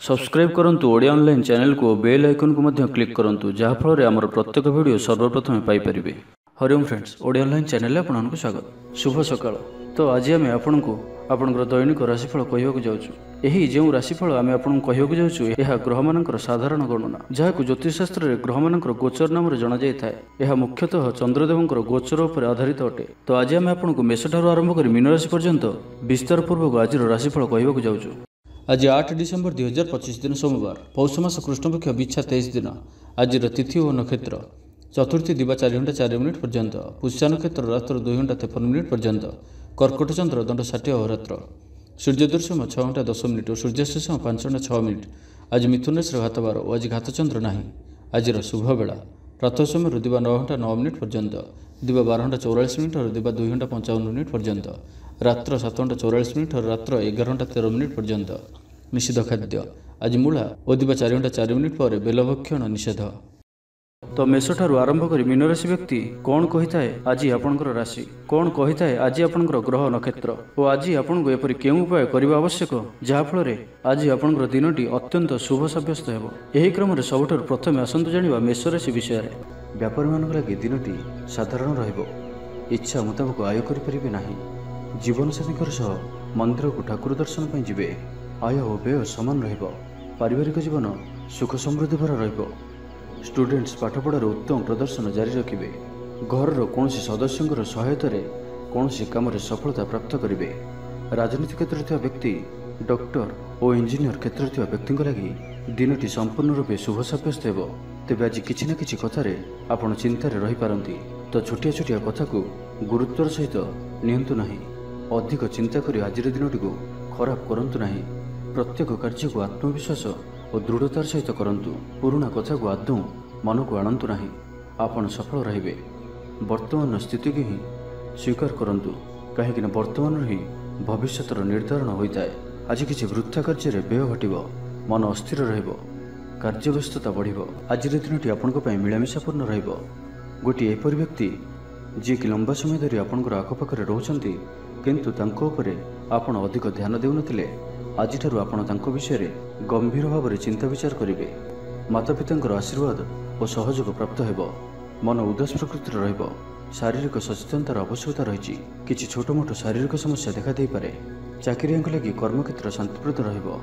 Subscribe करंतु Odia online channel को bell icon को मध्य क्लिक करंतु जहाँ फल आमर प्रत्येक वीडियो सर्वप्रथम Piper. Hariom friends, Odia online channel आपको स्वागत। शुभ सकाळ। तो आज आम आपको आपंकर दैनिक राशिफल कहवाक जाऊँ। यही जो राशिफल आम आपको कहवाक जाऊँ यह ग्रह मानकर साधारण गणना जहाँ ज्योतिषशास्त्र में ग्रह मानकर गोचर नाम जना जाए। यह मुख्यतः चंद्रदेवंकर गोचर उपर आधारित अटे। तो आज आम आपको मेष ठारू आरंभ कर मीन राशि पर्यंत विस्तार पूर्वक आज राशिफल कहवाक जाऊँ। आज 8 डिसेम्बर 2025 दिन सोमवार, पौष मास कृष्णपक्ष बिछा 23 दिन। आज तिथि और नक्षत्र चतुर्थी दिवा 4 घंटा 4 मिनिट पर्यंत, पुष्या नक्षत्र रात्र 2 घंटा 53 मिनिट पर्यंत, कर्कट चंद्र दंड 60 अहोरात्र, सूर्योदय समय 6 घंटा 10 मिनिट और सूर्यास्त समय 5 घंटा 6 मिनिट। आज मिथुन राशि घातबार और आज घातचंद्र नहीं। आज शुभ बेला प्रातः समय दिवा 9 घंटा 9 मिनिट पर्यंत, दिवा 12 घंटा 44 मिनिट और दिवा 2 घंटा 55 मिनिट पर्यंत, रात्र 7 घंटा 44 मिनिट और रात्र 11 घंटा 13 मिनिट पर्यंत। निषिद्ध खाद्य आज मूला और दिवा 4 घंटा 4 मिनिट पर बेलभक्षण निषेध। तो मेष ठारू आरंभ कर मीन राशि व्यक्ति कौन कही थाए आज आपंकर राशि कौन कही थाए आज आपंकर ग्रह नक्षत्र और आज आपको एपरि केउं उपाय करबा आवश्यक जहाँ फल आज आपंकर दिनटी अत्यंत शुभ सब्यस्त हेबो। एही क्रम रे सबठारु प्रथम आसंतु जानिबा मेष राशि विषय रे। व्यापारी मानक लागि दिनटी साधारण रहिबो। इच्छा मुताबक आय करि परिबे नाही। जीवन साथीकर सह मंदिर को ठाकुर दर्शन पई जिबे। आय और व्यय समान रहिबो। पारिवारिक जीवन सुख समृद्धि भरा रहिबो। स्टूडेंट्स पाठपढ़ार उत्तम प्रदर्शन जारी रखिबे। घर कौन सदस्यों सहायता कौन काम सफलता प्राप्त करेंगे। राजनीति क्षेत्र में व्यक्ति डॉक्टर और इंजीनियर क्षेत्र में व्यक्ति लगी दिनटी संपूर्ण रूपे शुभ सब्यस्त हो। तेज आज किसी न किसी कथार आपण चिंतार रही पारती। तो छोटिया छोटिया कथा को गुरुत्वर सहित नियंतु नहीं। अधिक चिंता करी आज दिनटी को खराब करंतु नहीं। प्रत्येक कार्य को आत्मविश्वास और दृढ़तार सहित करंतु। पुराना कथा को आदौ मन को आणंतु नहीं। आपण सफल रहिबे। वर्तमान स्थिति को ही स्वीकार करंतु कहीं वर्तमान ही भविष्यतर निर्धारण होता है। आज किसी वृथा कार्य व्यय घटिबो। मन अस्थिर रहिबो। कार्यव्यस्तता बढ़िबो। आज दिनटी आपनक पई मिलामिशापूर्ण रहिबो। गोटे एपरि व्यक्ति जी कि लंबा समय धरी आपनकर आखपाखरे रहउछंती किंतु तांको उपरे आपण अधिक ध्यान देउनथिले आज ठारू आपण तांको विषय गंभीर भाव में चिंता विचार करेंगे। माता पिता आशीर्वाद और सहयोग प्राप्त हेबो। मन उदास प्रकृतिर रहिबो। शारीरिक सचेतनतार आवश्यकता रही। किछि छोट मोट शारीरिक समस्या देखा दे पारे। चाकरियां लगी कर्मक्षेत्र शांतिप्रद रहिबो।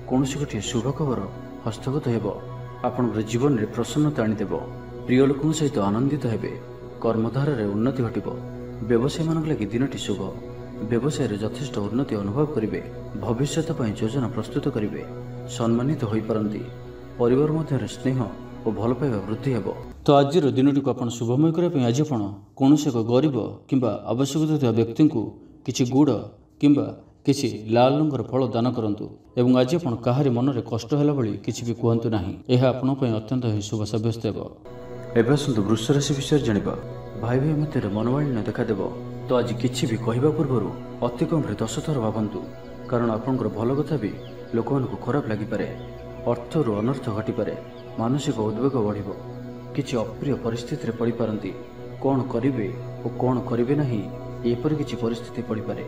कौनसी गोटे शुभ खबर हस्तगत हेबो। आपनकर जीवन में प्रसन्नता आनिदेबो। प्रिय लोकों सहित आनंदित हेबे। कर्मधारा रे उन्नति घटिबो। व्यवसायी मानक लगी दिनटी शुभ। व्यवसाय रे यथेष्ट उन्नति अनुभव करेंगे। भविष्यत पई योजना प्रस्तुत करेंगे। सम्मानित हो पारंती। परिवार मध्य स्नेह और भल पाइबा वृद्धि हेबो। तो आज दिनटी को आपण शुभमय करने आज आपण कौन एक गरीब किंबा आवश्यकता थिबा व्यक्ति को किछि गुड़ किंबा किछि लाल रंगर फल दान करंतु एवं आज आपण काहारी मन रे कष्ट होला भली किछि भी कहंतु नाही। यह आपण पई अत्यंत ही शुभ सब्यस्त हेबो। एबे आसंतु वृष राशि विषय जानिबा। भाई भाई मध्य मनोमालिन्य देखा देबो। तो आज किछि भी कहबा पूर्व अति कम 10 थर भावंतु कारण आपंकर भल कथा भी लोक को खराब लगिपारे। अर्थर अनर्थ घटिपारे। मानसिक उद्वेग बढ़िबो। किछि अप्रिय परिस्थिति पड़ पारती। कौन करिवे और कौन करिवे नहीं एपरि किछि परिस्थिति पड़ पारे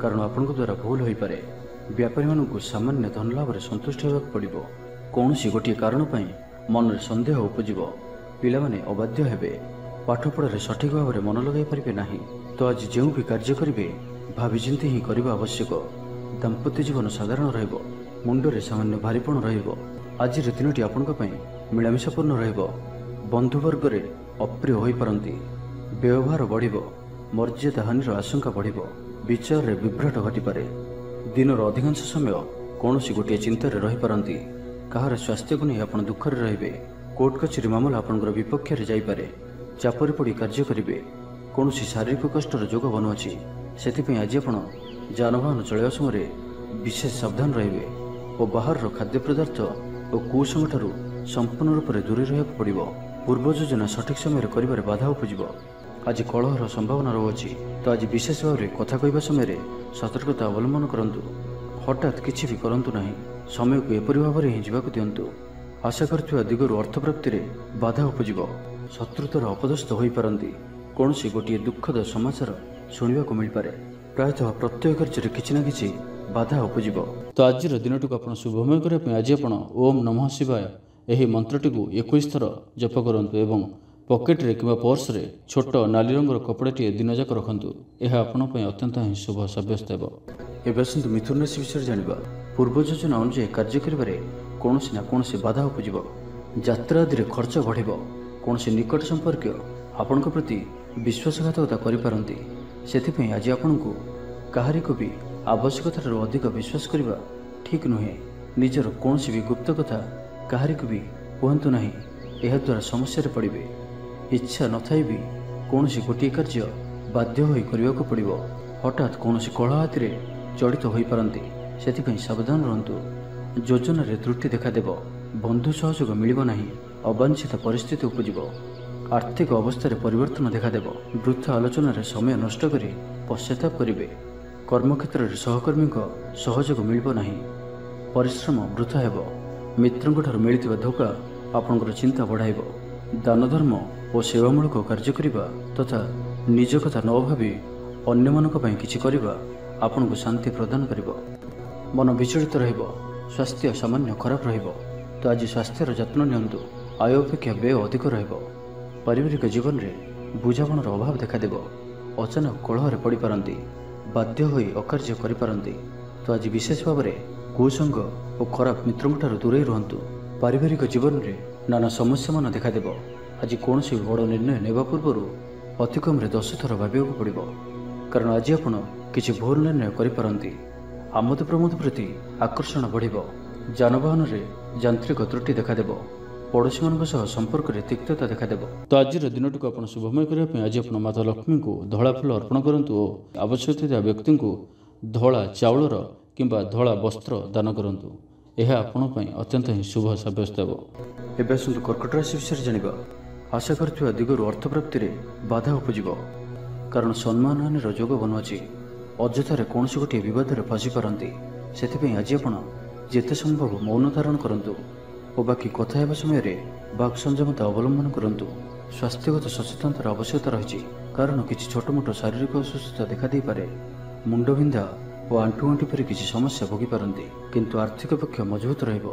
कारण आपन द्वारा भूल हो पारे। व्यापारी मानक सामान्य धन लाभ रे संतुष्ट होबाक पड़िबो। कौनसी गोटे कारण पई मन रे संदेह उपजिबो। पिला माने अबाध्य हेबे। पाठपढ़ा सठिक भाव में मन लगे पारे नहीं। तो आज जो भी कार्य करेंगे भावी चिंती ही करने आवश्यक। दाम्पत्य जीवन साधारण रहिबो। मुंडरे सामान्य भारीपण रहिबो। आज दिनटी आपनक पई मिलामिशापूर्ण रहिबो। बंधुवर्ग रे अप्रिय होई पारंती। व्यवहार बढ़िबो। मर्यादा हानिर आशंका बढ़िबो। विचार रे विभ्राट घटिपारे। दिनर अधिकांश समय कौनसी गोटे चिंतार रही पारंती। कहार स्वास्थ्य को नहीं आपण दुखरे रहिबे। कोर्ट कचेरी मामला आपनकर विपक्ष रे जाई पारे। चापरी पड़ी कार्य करेंगे। कौन शारीरिक कष्टर जोग बनुअछि से आज आप जानवाहन चलवा समय विशेष सावधान रहिबे और बाहर खाद्य पदार्थ और कुसंग ठारू संपूर्ण रूप से दूरी रहा पड़ो। पूर्व योजना सठिक समय कर बाधा उपजिबो। आज कलहर संभावना रहुछि। तो आज विशेष भाव में कथा कहवा समय सतर्कता अवलंबन करंतु। हठात किछि भी करंतु नहीं। समय को एपरि भाव में ही जीवाक दियंतु। आशा करथिबा दिगरु अर्थ प्राप्ति रे बाधा उपजिबो। शत्रुतार अपदस्थ होई पारंती। कौनसी गोटे दुखद समाचार शुणा को मिल पारे। ପ୍ରାୟତଃ ପ୍ରତ୍ୟେକ କାର୍ଯ୍ୟରେ କିଛି ନା କିଛି ବାଧା ଉପୁଜିବ। ତ ଆଜିର ଦିନଟିକୁ ଆପଣ ଶୁଭମୟ କରିବା ପାଇଁ ଆଜି ଆପଣ ଓମ୍ ନମଃ ଶିବାୟ ଏହି ମନ୍ତ୍ରଟିକୁ 21 ଥର ଜପ କରନ୍ତୁ ଏବଂ ପକେଟରେ କିମ୍ବା ପର୍ସରେ ଛୋଟ ନାଲି ରଙ୍ଗର କପଡ଼ାଟିଏ ଦିନଯାକ ରଖନ୍ତୁ। ଏହା ଆପଣଙ୍କ ପାଇଁ ଅତ୍ୟନ୍ତ ହିଁ ଶୁଭ ସାବ୍ୟସ୍ତ ହେବ। ଏବେ ଆସନ୍ତୁ ମିଥୁନ ରାଶି ବିଷୟରେ ଜାଣିବା। ପୂର୍ବ ଯୋଜନା ଅନୁଯାୟୀ କାର୍ଯ୍ୟ କରିବାରେ କୌଣସି ନା କୌଣସି ବାଧା ଉପୁଜିବ। ଯାତ୍ରା ଆଦିରେ ଖର୍ଚ୍ଚ ବଢ଼ିବ। କୌଣସି ନିକଟ ସମ୍ପର୍କୀୟ ଆପଣଙ୍କ ପ୍ରତି ବିଶ୍ୱାସଘାତକତା କରିପାରନ୍ତି। ସେଥିପାଇଁ ଆଜି ଆପଣଙ୍କୁ କାହାରିକୁ ବି ଆବଶ୍ୟକତାଠାରୁ ଅଧିକ ବିଶ୍ୱାସ କରିବା ଠିକ୍ ନୁହେଁ। ନିଜର କୌଣସି ବି ଗୁପ୍ତ କଥା କାହାରିକୁ ବି କୁହନ୍ତୁ ନାହିଁ। ଏହାଦ୍ୱାରା ସମସ୍ୟାରେ ପଡ଼ିବେ। ଇଚ୍ଛା ନଥାଇ ବି କୌଣସି ଗୋଟିଏ କାର୍ଯ୍ୟ ବାଧ୍ୟ ହୋଇ କରିବାକୁ ପଡ଼ିବ। ହଠାତ୍ କୌଣସି କଳହ ହାତିରେ ଜଡ଼ିତ ହୋଇପାରନ୍ତି। ସେଥିପାଇଁ ସାବଧାନ ରୁହନ୍ତୁ। ଯୋଜନାରେ ତ୍ରୁଟି ଦେଖାଦେବ। ବନ୍ଧୁ ସହଯୋଗ ମିଳିବ ନାହିଁ। ଅବାଞ୍ଛିତ ପରିସ୍ଥିତି ଉପୁଜିବ। ଆର୍ଥିକ ଅବସ୍ଥାରେ ପରିବର୍ତ୍ତନ ଦେଖାଦେବ। ବୃଥା ଆଲୋଚନାରେ ସମୟ ନଷ୍ଟ କରି ପଶ୍ଚାତାପ କରିବେ। କର୍ମକ୍ଷେତ୍ରରେ ସହକର୍ମୀଙ୍କ ସହଯୋଗ ମିଳିବ ନାହିଁ। ପରିଶ୍ରମ ବୃଥା ହେବ। ମିତ୍ରଙ୍କଠାରୁ ମିଳିଥିବା ଧୋକା ଆପଣଙ୍କର ଚିନ୍ତା ବଢ଼ାଇବ। ଦାନ ଧର୍ମ ଓ ସେବାମୂଳକ କାର୍ଯ୍ୟ କରିବା ତଥା ନିଜ କଥା ନ ଭାବି ଅନ୍ୟମାନଙ୍କ ପାଇଁ କିଛି କରିବା ଆପଣଙ୍କୁ ଶାନ୍ତି ପ୍ରଦାନ କରିବ। ମନ ବିଚଳିତ ରହିବ। ସ୍ୱାସ୍ଥ୍ୟ ସାମାନ୍ୟ ଖରାପ ରହିବ। ତ ଆଜି ସ୍ୱାସ୍ଥ୍ୟର ଯତ୍ନ ନିଅନ୍ତୁ। ଆୟ ଅପେକ୍ଷା ବ୍ୟୟ ଅଧିକ ରହିବ। ପାରିବାରିକ ଜୀବନରେ ବୁଝାମଣାର ଅଭାବ ଦେଖାଦେବ। ଅଚାନକ କଳହରେ ପଡ଼ିପାରନ୍ତି। ବାଧ୍ୟ ହୋଇ ଅକାର୍ଯ୍ୟ କରିପାରନ୍ତି। ତ ଆଜି ବିଶେଷ ଭାବରେ କୁସଙ୍ଗ ଓ ଖରାପ ମିତ୍ରଙ୍କଠାରୁ ଦୂରେଇ ରୁହନ୍ତୁ। ପାରିବାରିକ ଜୀବନରେ ନାନା ସମସ୍ୟାମାନ ଦେଖାଦେବ। ଆଜି କୌଣସି ବଡ଼ ନିର୍ଣ୍ଣୟ ନେବା ପୂର୍ବରୁ ଅତି କମ୍ରେ 10 ଥର ଭାବିବାକୁ ପଡ଼ିବ। କାରଣ ଆଜି ଆପଣ କିଛି ଭୁଲ ନିର୍ଣ୍ଣୟ କରିପାରନ୍ତି। ଆମୋଦ ପ୍ରମୋଦ ପ୍ରତି ଆକର୍ଷଣ ବଢ଼ିବ। ଯାନବାହନରେ ଯାନ୍ତ୍ରିକ ତ୍ରୁଟି ଦେଖାଦେବ। ପଡ଼ୋଶୀମାନଙ୍କ ସହ ସମ୍ପର୍କରେ ତିକ୍ତତା ଦେଖାଦେବ। ତ ଆଜିର ଦିନଟିକୁ ଆପଣ ଶୁଭମୟ କରିବା ପାଇଁ ଆଜି ଆପଣ ମାତା ଲକ୍ଷ୍ମୀଙ୍କୁ ଧଳା ଫୁଲ ଅର୍ପଣ କରନ୍ତୁ ଓ ଆବଶ୍ୟକ ଥିବା ବ୍ୟକ୍ତିଙ୍କୁ ଧଳା ଚାଉଳର କିମ୍ବା ଧଳା ବସ୍ତ୍ର ଦାନ କରନ୍ତୁ। ଏହା ଆପଣଙ୍କ ପାଇଁ ଅତ୍ୟନ୍ତ ହିଁ ଶୁଭ ସାବ୍ୟସ୍ତ ହେବ। ଏବେ ଆସନ୍ତୁ କର୍କଟ ରାଶି ବିଷୟରେ ଜାଣିବା। ଆଶା କରୁଥିବା ଦିଗରୁ ଅର୍ଥପ୍ରାପ୍ତିରେ ବାଧା ଉପୁଜିବ। କାରଣ ସମ୍ମାନହାନିର ଯୋଗ ବନୁଅଛି। ଅଯଥାରେ କୌଣସି ଗୋଟିଏ ବିବାଦରେ ଫସିପାରନ୍ତି। ସେଥିପାଇଁ ଆଜି ଆପଣ ଯେତେ ସମ୍ଭବ ମୌନ ଧାରଣ କରନ୍ତୁ ଓ ବାକି କଥା ହେବା ସମୟରେ ବାକ୍ ସଂଯମତା ଅବଲମ୍ବନ କରନ୍ତୁ। ସ୍ୱାସ୍ଥ୍ୟଗତ ସଚେତନତାର ଆବଶ୍ୟକତା ରହିଛି। କାରଣ କିଛି ଛୋଟମୋଟ ଶାରୀରିକ ଅସୁସ୍ଥତା ଦେଖାଦେଇପାରେ। ମୁଣ୍ଡବିନ୍ଧା ଓ ଆଣ୍ଠୁଗଣ୍ଠି ପରି କିଛି ସମସ୍ୟା ଭୋଗିପାରନ୍ତି। କିନ୍ତୁ ଆର୍ଥିକ ପକ୍ଷ ମଜବୁତ ରହିବ।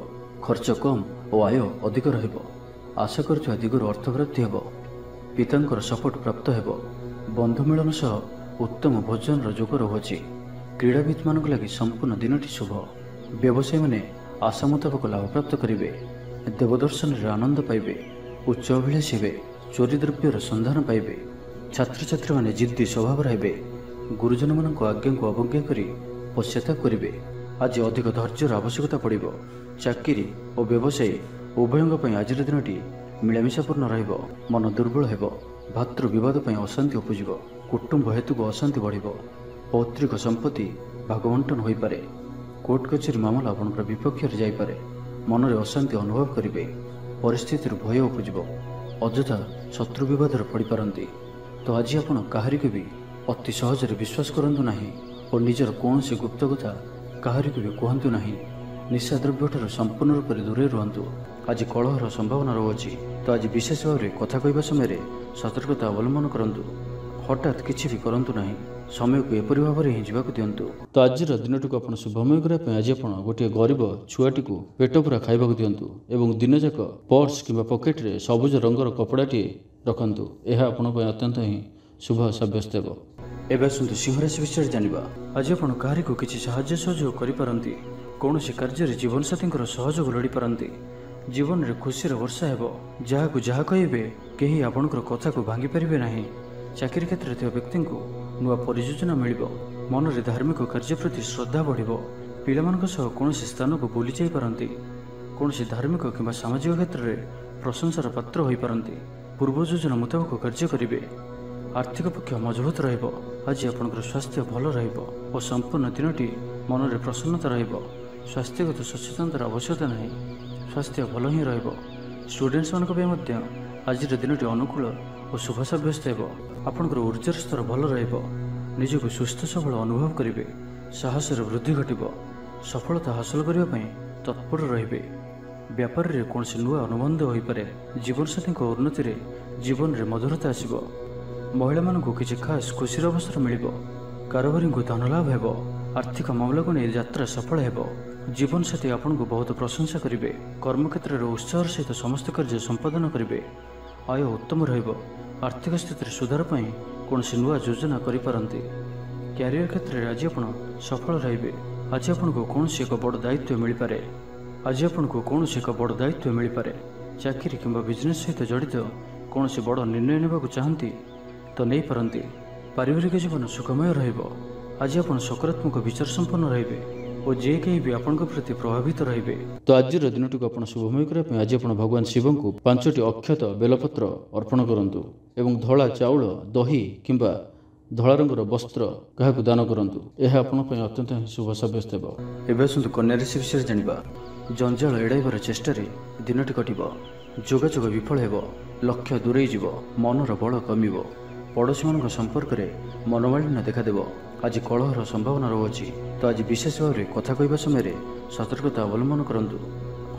ଖର୍ଚ୍ଚ କମ୍ ଓ ଆୟ ଅଧିକ ରହିବ। ଆଶା କରୁଥିବା ଦିଗରୁ ଅର୍ଥପ୍ରାପ୍ତି ହେବ। ପିତାଙ୍କର ସପୋର୍ଟ ପ୍ରାପ୍ତ ହେବ। ବନ୍ଧୁ ମିଳନ ସହ ଉତ୍ତମ ଭୋଜନର ଯୋଗ ରହୁଅଛି। କ୍ରୀଡ଼ାବିତମାନଙ୍କ ଲାଗି ସମ୍ପୂର୍ଣ୍ଣ ଦିନଟି ଶୁଭ। ବ୍ୟବସାୟୀମାନେ ଆଶା ମୁତାବକ ଲାଭପ୍ରାପ୍ତ କରିବେ। ଦେବଦର୍ଶନରେ ଆନନ୍ଦ ପାଇବେ। ଉଚ୍ଚ ଅଭିଳାଷୀ ହେବେ। ଚୋରି ଦ୍ରବ୍ୟର ସନ୍ଧାନ ପାଇବେ। ଛାତ୍ରଛାତ୍ରୀମାନେ ଜିଦ୍ଦି ସ୍ୱଭାବର ହେବେ। ଗୁରୁଜନମାନଙ୍କ ଆଜ୍ଞାକୁ ଅବଜ୍ଞା କରି ପଶ୍ଚାତାପ କରିବେ। ଆଜି ଅଧିକ ଧୈର୍ଯ୍ୟର ଆବଶ୍ୟକତା ପଡ଼ିବ। ଚାକିରି ଓ ବ୍ୟବସାୟୀ ଉଭୟଙ୍କ ପାଇଁ ଆଜିର ଦିନଟି ମିଳାମିଶାପୂର୍ଣ୍ଣ ରହିବ। ମନ ଦୁର୍ବଳ ହେବ। ଭାତୃ ବିବାଦ ପାଇଁ ଅଶାନ୍ତି ଉପୁଜିବ। କୁଟୁମ୍ବ ହେତୁକୁ ଅଶାନ୍ତି ବଢ଼ିବ। ପୈତୃକ ସମ୍ପତ୍ତି ଭାଗବଣ୍ଟନ ହୋଇପାରେ। କୋର୍ଟ କଚେରୀ ମାମଲା ଆପଣଙ୍କର ବିପକ୍ଷରେ ଯାଇପାରେ। ମନରେ ଅଶାନ୍ତି ଅନୁଭବ କରିବେ। ପରିସ୍ଥିତିରୁ ଭୟ ଉପୁଜିବ। ଅଯଥା ଶତ୍ରୁ ବିବାଦରେ ପଡ଼ିପାରନ୍ତି। ତ ଆଜି ଆପଣ କାହାରିକୁ ବି ଅତି ସହଜରେ ବିଶ୍ୱାସ କରନ୍ତୁ ନାହିଁ ଓ ନିଜର କୌଣସି ଗୁପ୍ତ କଥା କାହାରିକୁ ବି କୁହନ୍ତୁ ନାହିଁ। ନିଶାଦ୍ରବ୍ୟଠାରୁ ସମ୍ପୂର୍ଣ୍ଣ ରୂପରେ ଦୂରେଇ ରୁହନ୍ତୁ। ଆଜି କଳହର ସମ୍ଭାବନା ରହୁଅଛି। ତ ଆଜି ବିଶେଷ ଭାବରେ କଥା କହିବା ସମୟରେ ସତର୍କତା ଅବଲମ୍ବନ କରନ୍ତୁ। ହଠାତ୍ କିଛି ବି କରନ୍ତୁ ନାହିଁ। ସମୟକୁ ଏପରି ଭାବରେ ହିଁ ଯିବାକୁ ଦିଅନ୍ତୁ। ତ ଆଜିର ଦିନଟିକୁ ଆପଣ ଶୁଭମୟ କରିବା ପାଇଁ ଆଜି ଆପଣ ଗୋଟିଏ ଗରିବ ଛୁଆଟିକୁ ପେଟ ପୂରା ଖାଇବାକୁ ଦିଅନ୍ତୁ ଏବଂ ଦିନଯାକ ପର୍ସ କିମ୍ବା ପକେଟରେ ସବୁଜ ରଙ୍ଗର କପଡ଼ାଟିଏ ରଖନ୍ତୁ। ଏହା ଆପଣଙ୍କ ପାଇଁ ଅତ୍ୟନ୍ତ ହିଁ ଶୁଭ ସାବ୍ୟସ୍ତ ହେବ। ଏବେ ଆସନ୍ତୁ ସିଂହରାଶି ବିଷୟରେ ଜାଣିବା। ଆଜି ଆପଣ କାହାରିକୁ କିଛି ସାହାଯ୍ୟ ସହଯୋଗ କରିପାରନ୍ତି। କୌଣସି କାର୍ଯ୍ୟରେ ଜୀବନସାଥୀଙ୍କର ସହଯୋଗ ଲୋଡ଼ିପାରନ୍ତି। ଜୀବନରେ ଖୁସିର ବର୍ଷା ହେବ। ଯାହାକୁ ଯାହା କହିବେ କେହି ଆପଣଙ୍କର କଥାକୁ ଭାଙ୍ଗିପାରିବେ ନାହିଁ। ଚାକିରି କ୍ଷେତ୍ରରେ ଥିବା ବ୍ୟକ୍ତିଙ୍କୁ ନୂଆ ପରିଯୋଜନା ମିଳିବ। ମନରେ ଧାର୍ମିକ କାର୍ଯ୍ୟ ପ୍ରତି ଶ୍ରଦ୍ଧା ବଢ଼ିବ। ପିଲାମାନଙ୍କ ସହ କୌଣସି ସ୍ଥାନକୁ ବୁଲି ଯାଇପାରନ୍ତି। କୌଣସି ଧାର୍ମିକ କିମ୍ବା ସାମାଜିକ କ୍ଷେତ୍ରରେ ପ୍ରଶଂସାର ପାତ୍ର ହୋଇପାରନ୍ତି। ପୂର୍ବ ଯୋଜନା ମୁତାବକ କାର୍ଯ୍ୟ କରିବେ। ଆର୍ଥିକ ପକ୍ଷ ମଜବୁତ ରହିବ। ଆଜି ଆପଣଙ୍କର ସ୍ୱାସ୍ଥ୍ୟ ଭଲ ରହିବ ଓ ସମ୍ପୂର୍ଣ୍ଣ ଦିନଟି ମନରେ ପ୍ରସନ୍ନତା ରହିବ। ସ୍ୱାସ୍ଥ୍ୟଗତ ସଚେତନତାର ଆବଶ୍ୟକତା ନାହିଁ। ସ୍ୱାସ୍ଥ୍ୟ ଭଲ ହିଁ ରହିବ। ଷ୍ଟୁଡେଣ୍ଟସମାନଙ୍କ ପାଇଁ ମଧ୍ୟ ଆଜିର ଦିନଟି ଅନୁକୂଳ ଓ ଶୁଭ ସାବ୍ୟସ୍ତ ହେବ। ଆପଣଙ୍କର ଉର୍ଜାର ସ୍ତର ଭଲ ରହିବ। ନିଜକୁ ସୁସ୍ଥ ସବଳ ଅନୁଭବ କରିବେ। ସାହସର ବୃଦ୍ଧି ଘଟିବ। ସଫଳତା ହାସଲ କରିବା ପାଇଁ ତତ୍ପର ରହିବେ। ବ୍ୟାପାରରେ କୌଣସି ନୂଆ ଅନୁବନ୍ଧ ହୋଇପାରେ। ଜୀବନସାଥୀଙ୍କ ଉନ୍ନତିରେ ଜୀବନରେ ମଧୁରତା ଆସିବ। ମହିଳାମାନଙ୍କୁ କିଛି ଖାସ୍ ଖୁସିର ଅବସର ମିଳିବ। କାରବାରୀଙ୍କୁ ଧନ ଲାଭ ହେବ। ଆର୍ଥିକ ମାମଲାକୁ ନେଇ ଯାତ୍ରା ସଫଳ ହେବ। ଜୀବନସାଥୀ ଆପଣଙ୍କୁ ବହୁତ ପ୍ରଶଂସା କରିବେ। କର୍ମକ୍ଷେତ୍ରରେ ଉତ୍ସାହର ସହିତ ସମସ୍ତ କାର୍ଯ୍ୟ ସମ୍ପାଦନ କରିବେ। ଆୟ ଉତ୍ତମ ରହିବ। ଆର୍ଥିକ ସ୍ଥିତିରେ ସୁଧାର ପାଇଁ କୌଣସି ନୂଆ ଯୋଜନା କରିପାରନ୍ତି। କ୍ୟାରିୟର କ୍ଷେତ୍ରରେ ଆଜି ଆପଣ ସଫଳ ରହିବେ। ଆଜି ଆପଣଙ୍କୁ କୌଣସି ଏକ ବଡ଼ ଦାୟିତ୍ୱ ମିଳିପାରେ। ଚାକିରି କିମ୍ବା ବିଜନେସ୍ ସହିତ ଜଡ଼ିତ କୌଣସି ବଡ଼ ନିର୍ଣ୍ଣୟ ନେବାକୁ ଚାହାନ୍ତି ତ ନେଇପାରନ୍ତି। ପାରିବାରିକ ଜୀବନ ସୁଖମୟ ରହିବ। ଆଜି ଆପଣ ସକାରାତ୍ମକ ବିଚାର ସମ୍ପନ୍ନ ରହିବେ ଓ ଯେ କେହି ବି ଆପଣଙ୍କ ପ୍ରତି ପ୍ରଭାବିତ ରହିବେ। ତ ଆଜିର ଦିନଟିକୁ ଆପଣ ଶୁଭମୟ କରିବା ପାଇଁ ଆଜି ଆପଣ ଭଗବାନ ଶିବଙ୍କୁ 5ଟି ଅକ୍ଷତ ବେଲପତ୍ର ଅର୍ପଣ କରନ୍ତୁ ଏବଂ ଧଳା ଚାଉଳ, ଦହି କିମ୍ବା ଧଳା ରଙ୍ଗର ବସ୍ତ୍ର କାହାକୁ ଦାନ କରନ୍ତୁ। ଏହା ଆପଣଙ୍କ ପାଇଁ ଅତ୍ୟନ୍ତ ଶୁଭ ସାବ୍ୟସ୍ତ ହେବ। ଏବେ ଆସନ୍ତୁ କନ୍ୟା ରାଶି ବିଷୟରେ ଜାଣିବା। ଜଞ୍ଜାଳ ଏଡ଼ାଇବାର ଚେଷ୍ଟାରେ ଦିନଟି କଟିବ। ଯୋଗାଯୋଗ ବିଫଳ ହେବ। ଲକ୍ଷ୍ୟ ଦୂରେଇ ଯିବ। ମନର ବଳ କମିବ। ପଡ଼ୋଶୀମାନଙ୍କ ସମ୍ପର୍କରେ ମନୋମାଳିନ୍ୟ ଦେଖାଦେବ। ଆଜି କଳହର ସମ୍ଭାବନା ରହୁଅଛି। ତ ଆଜି ବିଶେଷ ଭାବରେ କଥା କହିବା ସମୟରେ ସତର୍କତା ଅବଲମ୍ବନ କରନ୍ତୁ।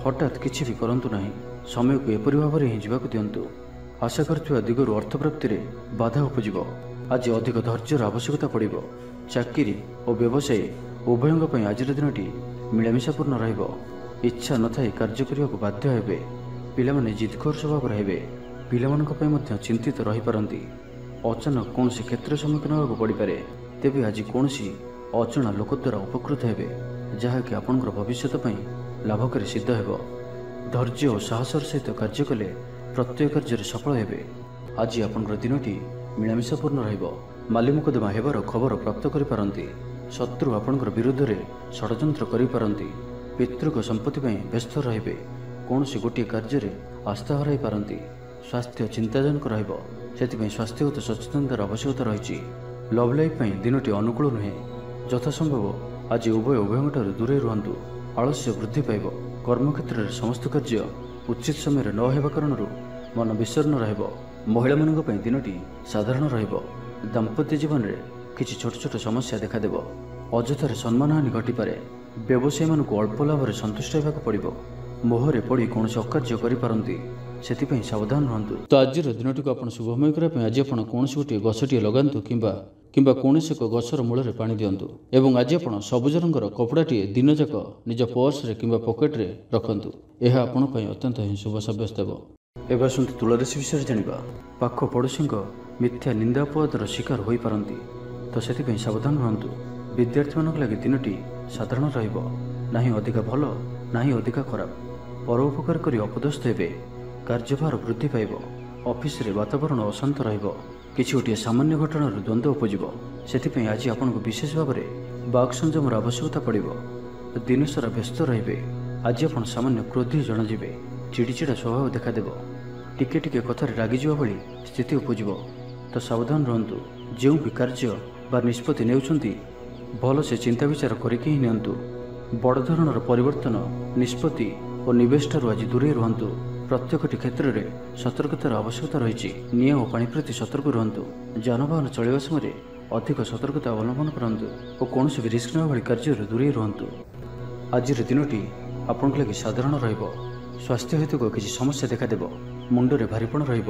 ହଠାତ୍ କିଛି ବି କରନ୍ତୁ ନାହିଁ। ସମୟକୁ ଏପରି ଭାବରେ ହିଁ ଯିବାକୁ ଦିଅନ୍ତୁ। ଆଶା କରୁଥିବା ଦିଗରୁ ଅର୍ଥପ୍ରାପ୍ତିରେ ବାଧା ଉପୁଜିବ। ଆଜି ଅଧିକ ଧୈର୍ଯ୍ୟର ଆବଶ୍ୟକତା ପଡ଼ିବ। ଚାକିରି ଓ ବ୍ୟବସାୟୀ ଉଭୟଙ୍କ ପାଇଁ ଆଜିର ଦିନଟି ମିଳାମିଶାପୂର୍ଣ୍ଣ ରହିବ। ଇଚ୍ଛା ନଥାଇ କାର୍ଯ୍ୟ କରିବାକୁ ବାଧ୍ୟ ହେବେ। ପିଲାମାନେ ଜିଦଖୋର ସ୍ୱଭାବର ହେବେ। ପିଲାମାନଙ୍କ ପାଇଁ ମଧ୍ୟ ଚିନ୍ତିତ ରହିପାରନ୍ତି। ଅଚାନକ କୌଣସି କ୍ଷେତ୍ରରେ ସମ୍ମୁଖୀନ ହେବାକୁ ପଡ଼ିପାରେ। ତେବେ ଆଜି କୌଣସି ଅଜଣା ଲୋକ ଦ୍ୱାରା ଉପକୃତ ହେବେ, ଯାହାକି ଆପଣଙ୍କର ଭବିଷ୍ୟତ ପାଇଁ ଲାଭକାରୀ ସିଦ୍ଧ ହେବ। ଧୈର୍ଯ୍ୟ ଓ ସାହସର ସହିତ କାର୍ଯ୍ୟ କଲେ ପ୍ରତ୍ୟେକ କାର୍ଯ୍ୟରେ ସଫଳ ହେବେ। ଆଜି ଆପଣଙ୍କର ଦିନଟି ମିଳାମିଶାପୂର୍ଣ୍ଣ ରହିବ। ମାଲି ମୁକଦ୍ଦମା ହେବାର ଖବର ପ୍ରାପ୍ତ କରିପାରନ୍ତି। ଶତ୍ରୁ ଆପଣଙ୍କର ବିରୁଦ୍ଧରେ ଷଡ଼ଯନ୍ତ୍ର କରିପାରନ୍ତି। ପିତୃଙ୍କ ସମ୍ପତ୍ତି ପାଇଁ ବ୍ୟସ୍ତ ରହିବେ। କୌଣସି ଗୋଟିଏ କାର୍ଯ୍ୟରେ ଆସ୍ଥା ହରାଇ ପାରନ୍ତି। ସ୍ୱାସ୍ଥ୍ୟ ଚିନ୍ତାଜନକ ରହିବ। ସେଥିପାଇଁ ସ୍ୱାସ୍ଥ୍ୟଗତ ସଚେତନତାର ଆବଶ୍ୟକତା ରହିଛି। ଲଭ୍ ଲାଇଫ୍ ପାଇଁ ଦିନଟି ଅନୁକୂଳ ନୁହେଁ। ଯଥାସମ୍ଭବ ଆଜି ଉଭୟଙ୍କଠାରୁ ଦୂରେଇ ରୁହନ୍ତୁ। ଆଳସ୍ୟ ବୃଦ୍ଧି ପାଇବ। କର୍ମକ୍ଷେତ୍ରରେ ସମସ୍ତ କାର୍ଯ୍ୟ ଉଚିତ ସମୟରେ ନ ହେବା କାରଣରୁ ମନ ବିଷର୍ଣ୍ଣ ରହିବ। ମହିଳାମାନଙ୍କ ପାଇଁ ଦିନଟି ସାଧାରଣ ରହିବ। ଦାମ୍ପତ୍ୟ ଜୀବନରେ କିଛି ଛୋଟ ଛୋଟ ସମସ୍ୟା ଦେଖାଦେବ। ଅଯଥାରେ ସମ୍ମାନହାନି ଘଟିପାରେ। ବ୍ୟବସାୟୀମାନଙ୍କୁ ଅଳ୍ପ ଲାଭରେ ସନ୍ତୁଷ୍ଟ ହେବାକୁ ପଡ଼ିବ। ମୋହରେ ପଡ଼ି କୌଣସି ଅକାର୍ଯ୍ୟ କରିପାରନ୍ତି। ସେଥିପାଇଁ ସାବଧାନ ରୁହନ୍ତୁ। ତ ଆଜିର ଦିନଟିକୁ ଆପଣ ଶୁଭମୟ କରିବା ପାଇଁ ଆଜି ଆପଣ କୌଣସି ଗୋଟିଏ ଗଛଟିଏ ଲଗାନ୍ତୁ କିମ୍ବା କୌଣସି ଏକ ଗଛର ମୂଳରେ ପାଣି ଦିଅନ୍ତୁ ଏବଂ ଆଜି ଆପଣ ସବୁଜ ରଙ୍ଗର କପଡ଼ାଟିଏ ଦିନଯାକ ନିଜ ପର୍ସରେ କିମ୍ବା ପକେଟରେ ରଖନ୍ତୁ। ଏହା ଆପଣଙ୍କ ପାଇଁ ଅତ୍ୟନ୍ତ ହିଁ ଶୁଭ ସାବ୍ୟସ୍ତ ହେବ। ଏବେ ଆସନ୍ତୁ ତୁଳା ରାଶି ବିଷୟରେ ଜାଣିବା। ପାଖ ପଡ଼ୋଶୀଙ୍କ ମିଥ୍ୟା ନିନ୍ଦା ଅପବାଦର ଶିକାର ହୋଇପାରନ୍ତି। ତ ସେଥିପାଇଁ ସାବଧାନ ରୁହନ୍ତୁ। ବିଦ୍ୟାର୍ଥୀମାନଙ୍କ ଲାଗି ଦିନଟି ସାଧାରଣ ରହିବ। ନାହିଁ ଅଧିକା ଭଲ, ନାହିଁ ଅଧିକା ଖରାପ। ପରୋପକାର କରି ଅପଦସ୍ଥ ହେବେ। କାର୍ଯ୍ୟଭାର ବୃଦ୍ଧି ପାଇବ। ଅଫିସରେ ବାତାବରଣ ଅଶାନ୍ତ ରହିବ। କିଛି ଗୋଟିଏ ସାମାନ୍ୟ ଘଟଣାରୁ ଦ୍ୱନ୍ଦ୍ୱ ଉପୁଜିବ। ସେଥିପାଇଁ ଆଜି ଆପଣଙ୍କୁ ବିଶେଷ ଭାବରେ ବାକ୍ ସଂଯମର ଆବଶ୍ୟକତା ପଡ଼ିବ। ଦିନସାରା ବ୍ୟସ୍ତ ରହିବେ। ଆଜି ଆପଣ ସାମାନ୍ୟ କ୍ରୋଧୀ ଜଣାଯିବେ। ଚିଡ଼ିଚିଡ଼ା ସ୍ୱଭାବ ଦେଖାଦେବ। ଟିକେ ଟିକେ କଥାରେ ରାଗିଯିବା ଭଳି ସ୍ଥିତି ଉପୁଜିବ। ତ ସାବଧାନ ରୁହନ୍ତୁ। ଯେଉଁ ବି କାର୍ଯ୍ୟ ବା ନିଷ୍ପତ୍ତି ନେଉଛନ୍ତି ଭଲସେ ଚିନ୍ତା ବିଚାର କରିକି ହିଁ ନିଅନ୍ତୁ। ବଡ଼ ଧରଣର ପରିବର୍ତ୍ତନ, ନିଷ୍ପତ୍ତି ଓ ନିବେଶଠାରୁ ଆଜି ଦୂରେଇ ରୁହନ୍ତୁ। ପ୍ରତ୍ୟେକଟି କ୍ଷେତ୍ରରେ ସତର୍କତାର ଆବଶ୍ୟକତା ରହିଛି। ନିଆଁ ଓ ପାଣି ପ୍ରତି ସତର୍କ ରୁହନ୍ତୁ। ଯାନବାହନ ଚଳାଇବା ସମୟରେ ଅଧିକ ସତର୍କତା ଅବଲମ୍ବନ କରନ୍ତୁ ଓ କୌଣସି ବି ରିସ୍କ ନେବା ଭଳି କାର୍ଯ୍ୟରୁ ଦୂରେଇ ରୁହନ୍ତୁ। ଆଜିର ଦିନଟି ଆପଣଙ୍କ ଲାଗି ସାଧାରଣ ରହିବ। ସ୍ୱାସ୍ଥ୍ୟ ହେତୁକ କିଛି ସମସ୍ୟା ଦେଖାଦେବ। ମୁଣ୍ଡରେ ଭାରିପଣ ରହିବ।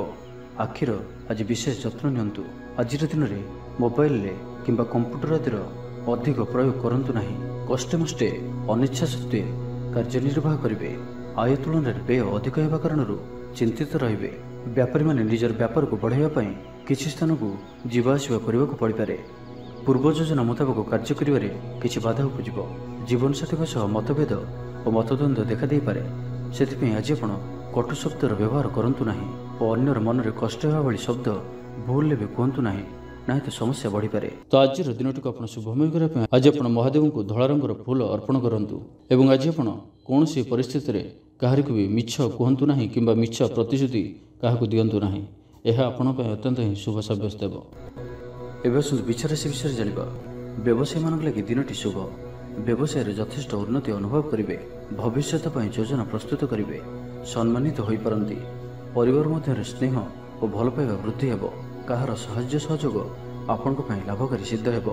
ଆଖିର ଆଜି ବିଶେଷ ଯତ୍ନ ନିଅନ୍ତୁ। ଆଜିର ଦିନରେ ମୋବାଇଲରେ କିମ୍ବା କମ୍ପ୍ୟୁଟର ଆଦିର ଅଧିକ ପ୍ରୟୋଗ କରନ୍ତୁ ନାହିଁ। କଷ୍ଟେମଷ୍ଟେ ଅନିଚ୍ଛା ସତ୍ତ୍ୱେ କାର୍ଯ୍ୟନିର୍ବାହ କରିବେ। ଆୟ ତୁଳନାରେ ବ୍ୟୟ ଅଧିକ ହେବା କାରଣରୁ ଚିନ୍ତିତ ରହିବେ। ବ୍ୟାପାରୀମାନେ ନିଜର ବ୍ୟାପାରକୁ ବଢ଼ାଇବା ପାଇଁ କିଛି ସ୍ଥାନକୁ ଯିବା ଆସିବା କରିବାକୁ ପଡ଼ିପାରେ। ପୂର୍ବ ଯୋଜନା ମୁତାବକ କାର୍ଯ୍ୟ କରିବାରେ କିଛି ବାଧା ଉପୁଜିବ। ଜୀବନସାଥୀଙ୍କ ସହ ମତଭେଦ ଓ ମତଦ୍ୱନ୍ଦ୍ୱ ଦେଖାଦେଇପାରେ। ସେଥିପାଇଁ ଆଜି ଆପଣ କଟୁ ଶବ୍ଦର ବ୍ୟବହାର କରନ୍ତୁ ନାହିଁ ଓ ଅନ୍ୟର ମନରେ କଷ୍ଟ ହେବା ଭଳି ଶବ୍ଦ ଭୁଲରେ ବି କୁହନ୍ତୁ ନାହିଁ, ନାହିଁ ତ ସମସ୍ୟା ବଢ଼ିପାରେ। ତ ଆଜିର ଦିନଟିକୁ ଆପଣ ଶୁଭମୟ କରିବା ପାଇଁ ଆଜି ଆପଣ ମହାଦେବଙ୍କୁ ଧଳା ରଙ୍ଗର ଫୁଲ ଅର୍ପଣ କରନ୍ତୁ ଏବଂ ଆଜି ଆପଣ କୌଣସି ପରିସ୍ଥିତିରେ କାହାରିକୁ ବି ମିଛ କୁହନ୍ତୁ ନାହିଁ କିମ୍ବା ମିଛ ପ୍ରତିଶ୍ରୁତି କାହାକୁ ଦିଅନ୍ତୁ ନାହିଁ। ଏହା ଆପଣଙ୍କ ପାଇଁ ଅତ୍ୟନ୍ତ ହିଁ ଶୁଭ ସାବ୍ୟସ୍ତ ହେବ। ଏବେ ଆସନ୍ତୁ ବିଛା ରାଶି ବିଷୟରେ ଜାଣିବା। ବ୍ୟବସାୟୀମାନଙ୍କ ଲାଗି ଦିନଟି ଶୁଭ। ବ୍ୟବସାୟରେ ଯଥେଷ୍ଟ ଉନ୍ନତି ଅନୁଭବ କରିବେ। ଭବିଷ୍ୟତ ପାଇଁ ଯୋଜନା ପ୍ରସ୍ତୁତ କରିବେ। ସମ୍ମାନିତ ହୋଇପାରନ୍ତି। ପରିବାର ମଧ୍ୟରେ ସ୍ନେହ ଓ ଭଲ ପାଇବା ବୃଦ୍ଧି ହେବ। କାହାର ସାହାଯ୍ୟ ସହଯୋଗ ଆପଣଙ୍କ ପାଇଁ ଲାଭକାରୀ ସିଦ୍ଧ ହେବ।